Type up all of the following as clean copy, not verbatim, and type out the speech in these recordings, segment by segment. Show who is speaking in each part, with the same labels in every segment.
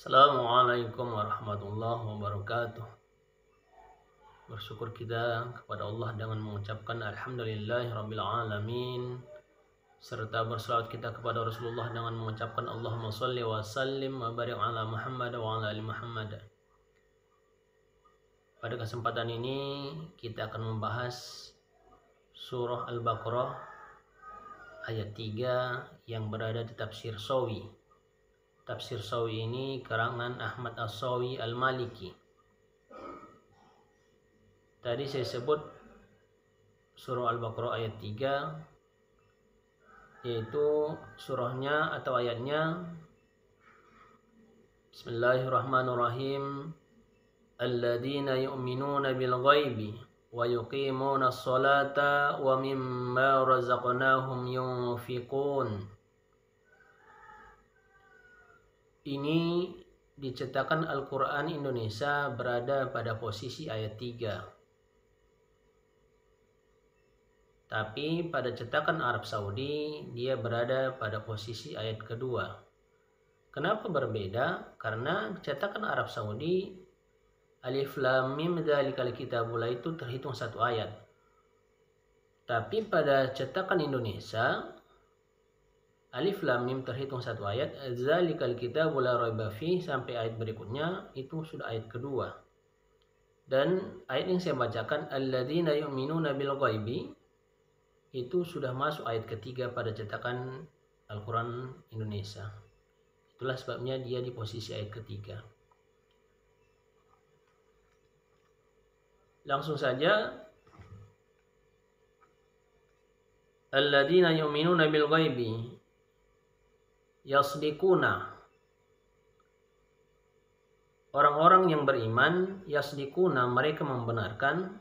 Speaker 1: Assalamualaikum warahmatullahi wabarakatuh. Bersyukur kita kepada Allah dengan mengucapkan Alhamdulillahirabbil alamin, serta berselawat kita kepada Rasulullah dengan mengucapkan Allahumma sholli wa sallim wa barik ala Muhammad wa ala ali Muhammad. Pada kesempatan ini kita akan membahas surah Al-Baqarah ayat 3 yang berada di tafsir Shawi. Tafsir Shawi ini karangan Ahmad As-Shawi Al-Maliki. Tadi saya sebut surah Al-Baqarah ayat 3, yaitu surahnya atau ayatnya Bismillahirrahmanirrahim. Alladzina yu'minuna bil ghaibi wa yuqimuna as-salata wa mimma razaqnahum yunfiqun. Ini dicetakan Al-Quran Indonesia berada pada posisi ayat 3. Tapi pada cetakan Arab Saudi dia berada pada posisi ayat kedua. Kenapa berbeda? Karena cetakan Arab Saudi Alif Lam Mim Dzalikal Kitabul itu terhitung satu ayat. Tapi pada cetakan Indonesia Alif Lam Mim terhitung satu ayat, Dzalikal Kitabul la raiba fihi sampai ayat berikutnya itu sudah ayat kedua. Dan ayat yang saya bacakan alladzina yu'minuna bil ghaibi itu sudah masuk ayat ketiga pada cetakan Al-Quran Indonesia. Itulah sebabnya dia di posisi ayat ketiga. Langsung saja, alladzina yu'minuna bil ghaibi yasdikuna. Orang-orang yang beriman, yasdikuna, mereka membenarkan,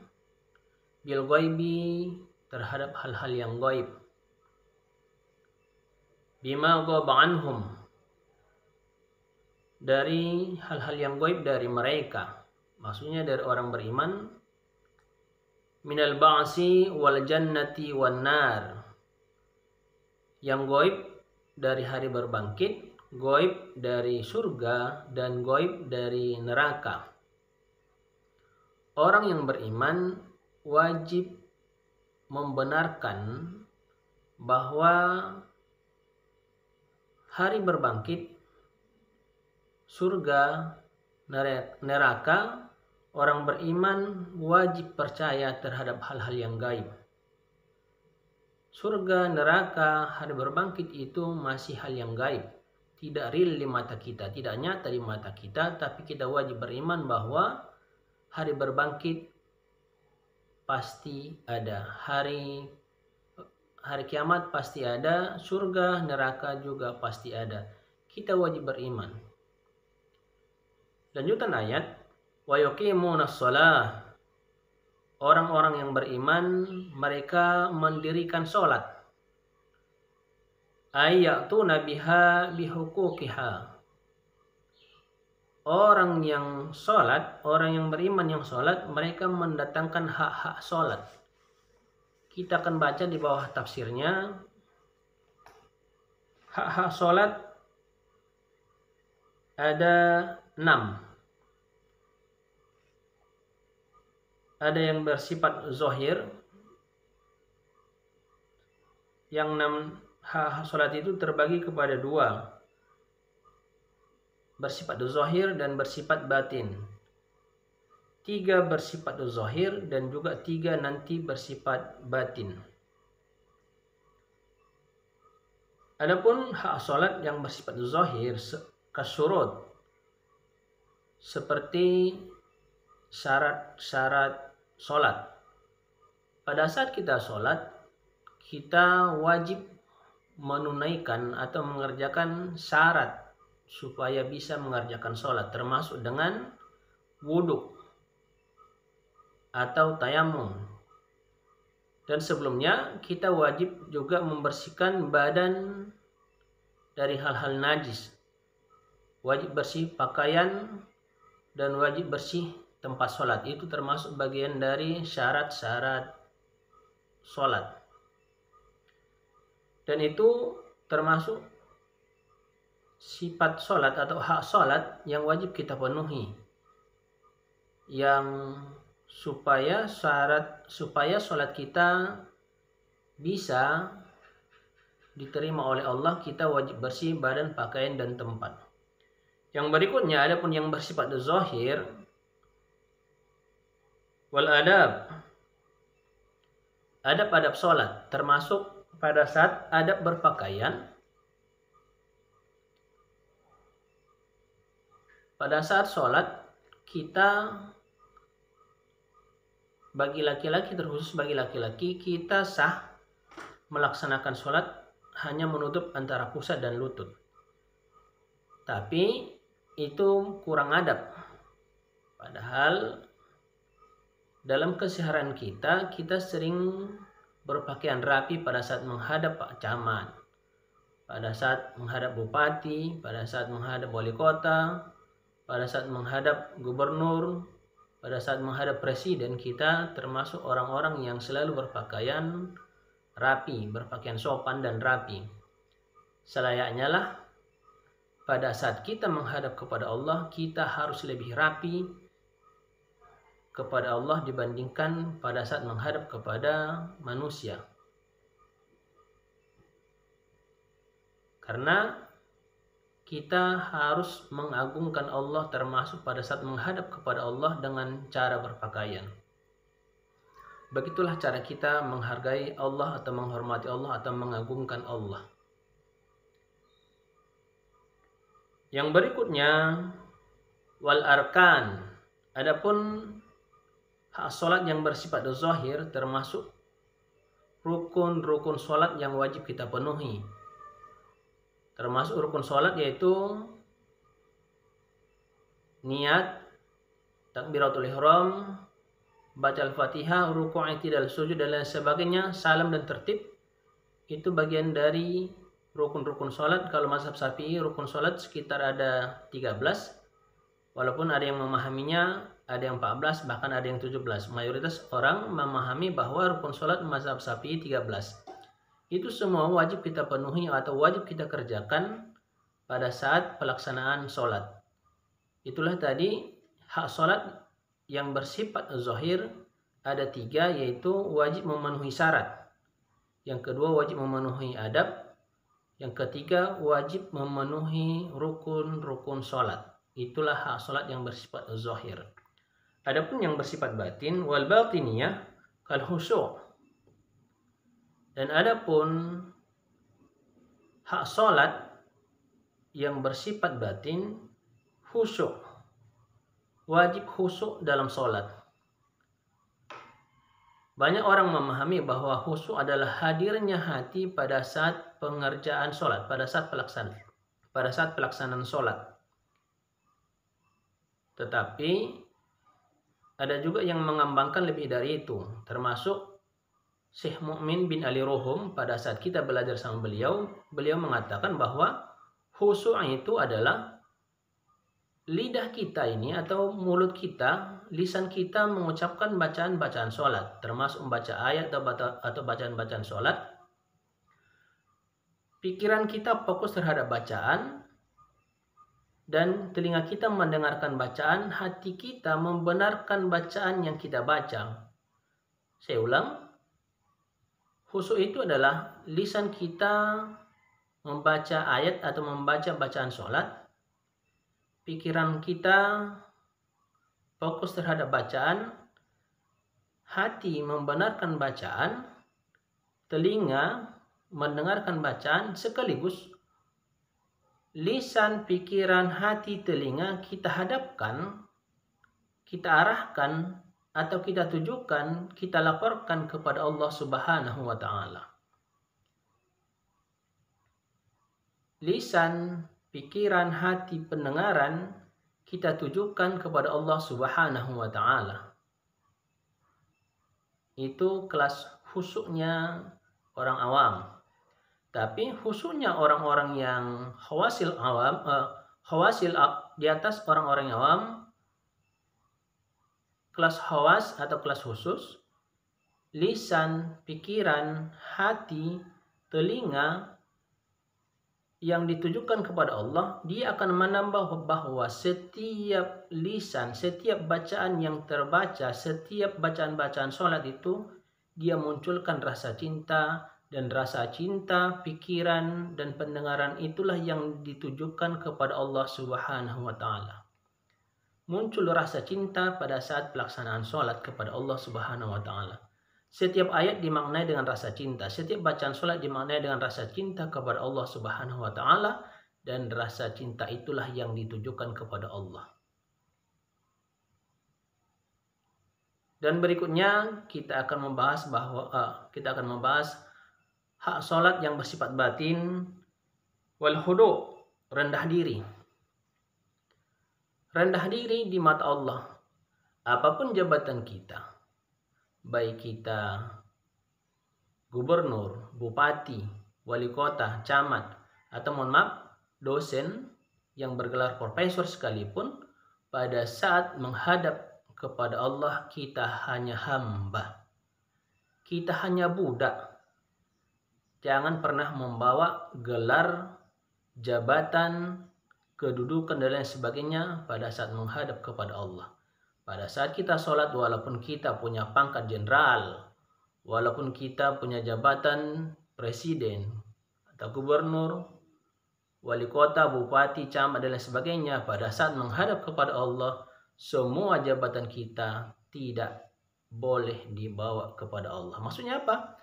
Speaker 1: bil ghaibi, terhadap hal-hal yang gaib, bima ghaba anhum, dari hal-hal yang gaib dari mereka, maksudnya dari orang beriman, minal ba'si wal jannati wan nar, yang gaib dari hari berbangkit, gaib dari surga, dan gaib dari neraka. Orang yang beriman wajib membenarkan bahwa hari berbangkit, surga, neraka, orang beriman wajib percaya terhadap hal-hal yang gaib. Surga, neraka, hari berbangkit itu masih hal yang gaib. Tidak real di mata kita, tidak nyata di mata kita, tapi kita wajib beriman bahwa hari berbangkit pasti ada, hari kiamat pasti ada, surga, neraka juga pasti ada. Kita wajib beriman. Lanjutan ayat, wa yuqimunas shalah. Orang-orang yang beriman mereka mendirikan sholat. Ayatuna biha bihuquqiha. Orang yang sholat, orang yang beriman yang sholat, mereka mendatangkan hak-hak sholat. Kita akan baca di bawah tafsirnya. Hak-hak sholat ada 6. Ada yang bersifat zahir. Yang 6 hak sholat itu terbagi kepada 2. Bersifat zahir dan bersifat batin. 3 bersifat zahir dan juga 3 nanti bersifat batin. Adapun hak sholat yang bersifat zahir kasyurut, seperti syarat-syarat sholat. Pada saat kita sholat, kita wajib menunaikan atau mengerjakan syarat supaya bisa mengerjakan sholat, termasuk dengan wudhu atau tayamum. Dan sebelumnya kita wajib juga membersihkan badan dari hal-hal najis. Wajib bersih pakaian dan wajib bersih tempat sholat. Itu termasuk bagian dari syarat-syarat sholat. Dan itu termasuk sifat sholat atau hak sholat yang wajib kita penuhi, yang supaya sholat kita bisa diterima oleh Allah, kita wajib bersih badan, pakaian, dan tempat. Yang berikutnya adapun yang bersifat zahir wal adab sholat, termasuk pada saat adab berpakaian. Pada saat sholat kita, bagi laki-laki, terkhusus bagi laki-laki, kita sah melaksanakan sholat hanya menutup antara pusat dan lutut. Tapi itu kurang adab. Padahal dalam keseharian kita sering berpakaian rapi pada saat menghadap Pak Camat, pada saat menghadap bupati, pada saat menghadap wali kota, pada saat menghadap gubernur, pada saat menghadap presiden. Kita termasuk orang-orang yang selalu berpakaian rapi, berpakaian sopan dan rapi. Selayaknya lah pada saat kita menghadap kepada Allah, kita harus lebih rapi kepada Allah dibandingkan pada saat menghadap kepada manusia. Karena kita harus mengagungkan Allah, termasuk pada saat menghadap kepada Allah dengan cara berpakaian. Begitulah cara kita menghargai Allah atau menghormati Allah atau mengagungkan Allah. Yang berikutnya wal arkan. Adapun hak sholat yang bersifat zahir, termasuk rukun-rukun sholat yang wajib kita penuhi. Termasuk rukun sholat yaitu niat, takbiratul ihram, baca al-fatihah, ruku', i'tidal, sujud dan lain sebagainya, salam dan tertib. Itu bagian dari rukun-rukun sholat. Kalau mazhab Syafi'i rukun sholat sekitar ada 13, walaupun ada yang memahaminya ada yang 14, bahkan ada yang 17. Mayoritas orang memahami bahwa rukun sholat mazhab Syafi'i 13. Itu semua wajib kita penuhi atau wajib kita kerjakan pada saat pelaksanaan sholat. Itulah tadi hak sholat yang bersifat zahir ada 3, yaitu wajib memenuhi syarat. Yang kedua wajib memenuhi adab. Yang ketiga wajib memenuhi rukun-rukun sholat. Itulah hak sholat yang bersifat zahir. Adapun yang bersifat batin wal batiniyah kal khusyuk. Dan adapun hak sholat yang bersifat batin, khusyuk, wajib khusyuk dalam sholat. Banyak orang memahami bahwa khusyuk adalah hadirnya hati pada saat pengerjaan sholat, pada saat pelaksanaan sholat. Tetapi ada juga yang mengembangkan lebih dari itu, termasuk Syekh Mu'min bin Ali Rohum. Pada saat kita belajar sama beliau mengatakan bahwa khusyuk itu adalah lidah kita ini atau mulut kita, lisan kita mengucapkan bacaan-bacaan sholat, termasuk membaca ayat atau bacaan-bacaan sholat. Pikiran kita fokus terhadap bacaan, dan telinga kita mendengarkan bacaan, hati kita membenarkan bacaan yang kita baca. Saya ulang, khusyuk itu adalah lisan kita membaca ayat atau membaca bacaan sholat, pikiran kita fokus terhadap bacaan, hati membenarkan bacaan, telinga mendengarkan bacaan, sekaligus lisan, pikiran, hati, telinga kita hadapkan, kita arahkan, atau kita tujukan, kita laporkan kepada Allah Subhanahu wa Ta'ala. Lisan, pikiran, hati, pendengaran kita tujukan kepada Allah Subhanahu wa Ta'ala. Itu kelas khusyuknya orang awam. Tapi khusyuknya orang-orang yang khawasil di atas orang-orang awam, kelas khawas atau kelas khusus, lisan, pikiran, hati, telinga yang ditujukan kepada Allah, dia akan menambah bahwa setiap lisan, setiap bacaan yang terbaca, setiap bacaan-bacaan sholat itu, dia munculkan rasa cinta, dan rasa cinta, pikiran, dan pendengaran itulah yang ditujukan kepada Allah Subhanahu wa Ta'ala. Muncul rasa cinta pada saat pelaksanaan sholat kepada Allah Subhanahu wa Ta'ala. Setiap ayat dimaknai dengan rasa cinta. Setiap bacaan sholat dimaknai dengan rasa cinta kepada Allah Subhanahu wa Ta'ala. Dan rasa cinta itulah yang ditujukan kepada Allah. Dan berikutnya kita akan membahas hak sholat yang bersifat batin, wal khudu', rendah diri. Rendah diri di mata Allah. Apapun jabatan kita, baik kita gubernur, bupati, wali kota, camat, atau mohon maaf, dosen yang bergelar profesor sekalipun, pada saat menghadap kepada Allah kita hanya hamba. Kita hanya budak. Jangan pernah membawa gelar, jabatan, kedudukan, dan lain sebagainya pada saat menghadap kepada Allah. Pada saat kita sholat, walaupun kita punya pangkat jenderal, walaupun kita punya jabatan presiden atau gubernur, wali kota, bupati, camat, dan lain sebagainya, pada saat menghadap kepada Allah, semua jabatan kita tidak boleh dibawa kepada Allah. Maksudnya apa?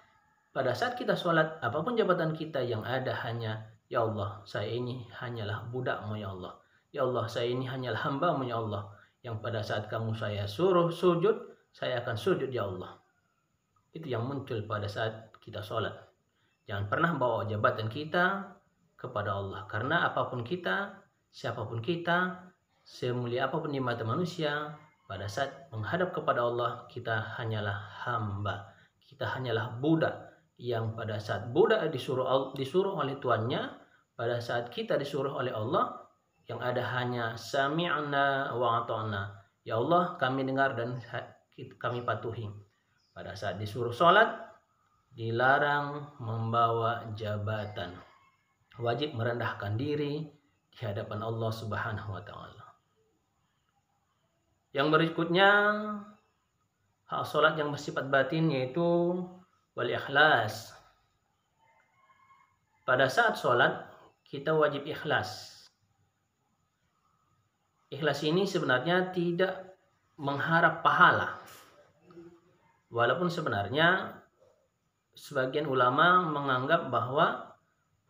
Speaker 1: Pada saat kita sholat, apapun jabatan kita yang ada hanya, ya Allah, saya ini hanyalah budakmu ya Allah. Ya Allah, saya ini hanyalah hambamu ya Allah. Yang pada saat kamu saya suruh sujud, saya akan sujud ya Allah. Itu yang muncul pada saat kita sholat. Jangan pernah bawa jabatan kita kepada Allah. Karena apapun kita, siapapun kita, semulia apapun di mata manusia, pada saat menghadap kepada Allah, kita hanyalah hamba. Kita hanyalah budak. Yang pada saat budak disuruh oleh tuannya, pada saat kita disuruh oleh Allah, yang ada hanya sami'na wa ata'na. Ya Allah, kami dengar dan kami patuhi. Pada saat disuruh sholat, dilarang membawa jabatan. Wajib merendahkan diri di hadapan Allah Subhanahu wa Ta'ala. Yang berikutnya, hak sholat yang bersifat batin, yaitu wal ikhlas. Pada saat sholat, kita wajib ikhlas. Ikhlas ini sebenarnya tidak mengharap pahala. Walaupun sebenarnya sebagian ulama menganggap bahwa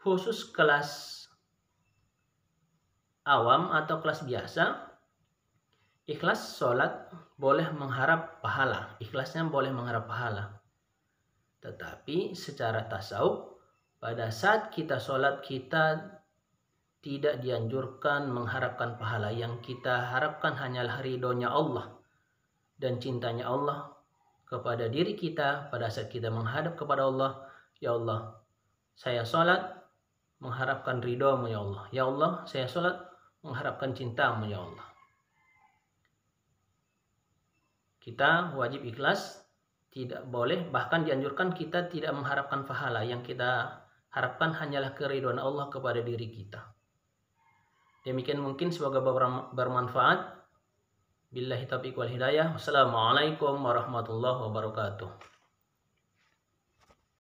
Speaker 1: khusus kelas awam atau kelas biasa, ikhlas sholat boleh mengharap pahala. Ikhlasnya boleh mengharap pahala. Tetapi secara tasawuf, pada saat kita sholat, kita tidak dianjurkan mengharapkan pahala. Yang kita harapkan hanyalah ridhonya Allah dan cintanya Allah kepada diri kita pada saat kita menghadap kepada Allah. Ya Allah, saya sholat mengharapkan ridhomu ya Allah. Ya Allah, saya sholat mengharapkan cintamu ya Allah. Kita wajib ikhlas, tidak boleh, bahkan dianjurkan kita tidak mengharapkan pahala. Yang kita harapkan hanyalah keridhaan Allah kepada diri kita. Demikian mungkin, semoga bermanfaat. Billahi taufiq wal hidayah. Wassalamualaikum warahmatullahi wabarakatuh.